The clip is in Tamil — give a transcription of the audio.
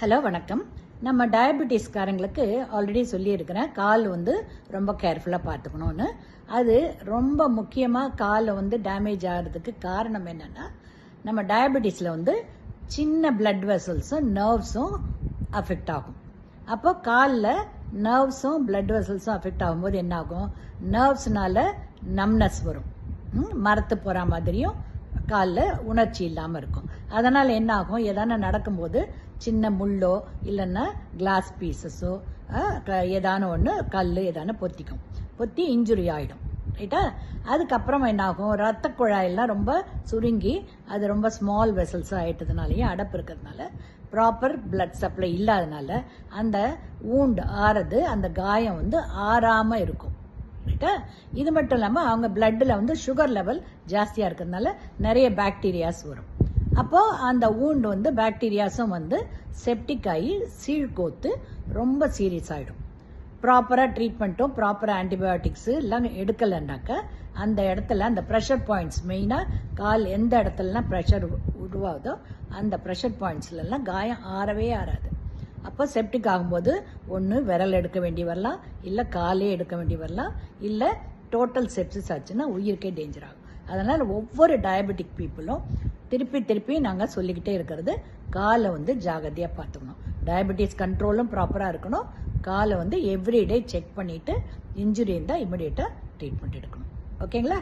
ஹலோ வணக்கம். நம்ம டயபெட்டிஸ்காரங்களுக்கு ஆல்ரெடி சொல்லியிருக்கிறேன், கால் ரொம்ப கேர்ஃபுல்லாக பார்த்துக்கணும்னு. அது ரொம்ப முக்கியமாக கால் டேமேஜ் ஆகிறதுக்கு காரணம் என்னென்னா, நம்ம டயபெட்டிஸில் சின்ன பிளட் வெசல்ஸும் நர்வ்ஸும் அஃபெக்ட் ஆகும். அப்போ காலில் நர்வ்ஸும் பிளட் வெசல்ஸும் அஃபெக்ட் ஆகும்போது என்ன ஆகும், நர்வ்ஸ்னால நம்னஸ் வரும், மரத்து போகிற மாதிரியும் காலில் உணர்ச்சி இல்லாமல் இருக்கும். அதனால் என்ன ஆகும், எதான நடக்கும்போது சின்ன முள்ளோ இல்லைன்னா கிளாஸ் பீசஸோ ஏதான ஒன்று கல் ஏதான பொத்தி இன்ஜுரி ஆகிடும், ரைட்டா. அதுக்கப்புறம் என்ன ஆகும், ரத்த குழாயெல்லாம் ரொம்ப சுருங்கி அது ரொம்ப ஸ்மால் வெசல்ஸ் ஆகிட்டதுனாலையும் அடப்பு இருக்கிறதுனால ப்ராப்பர் பிளட் சப்ளை இல்லாதனால அந்த ஊண்டு ஆறது, அந்த காயம் ஆறாமல் இருக்கும், ரைட்டா. இது மட்டும் இல்லாமல் அவங்க பிளட்டில் சுகர் லெவல் ஜாஸ்தியாக இருக்கிறதுனால நிறைய பாக்டீரியாஸ் வரும். அப்போது அந்த ஊண்டு பாக்டீரியாஸும் செப்டிக் ஆகி சீழ்கோத்து ரொம்ப சீரியஸ் ஆகிடும். ப்ராப்பராக ட்ரீட்மெண்ட்டும் ப்ராப்பராக ஆன்டிபயோட்டிக்ஸு எல்லாம் எடுக்கலைன்னாக்க அந்த இடத்துல அந்த ப்ரெஷர் பாயிண்ட்ஸ், மெயினாக கால் எந்த இடத்துலலாம் ப்ரெஷர் உருவாகுதோ அந்த ப்ரெஷர் பாயிண்ட்ஸ்லாம் காயம் ஆறவே ஆறாது. அப்போ செப்டிக் ஆகும்போது ஒன்று விரல் எடுக்க வேண்டி வரலாம், இல்லை காலே எடுக்க வேண்டி வரலாம், இல்லை டோட்டல் செப்சிஸ் ஆச்சுன்னா உயிருக்கே டேஞ்சர் ஆகும். அதனால் ஒவ்வொரு டயபெட்டிக் பீப்புளும் திருப்பி நாங்கள் சொல்லிக்கிட்டே இருக்கிறது, காலை ஜாகிரதையாக பார்த்துக்கணும். டயபெட்டிஸ் கண்ட்ரோலும் ப்ராப்பராக இருக்கணும். காலை எவ்ரிடே செக் பண்ணிவிட்டு இன்ஜுரி இருந்தால் இமிடியேட்டாக ட்ரீட்மெண்ட் எடுக்கணும். ஓகேங்களா?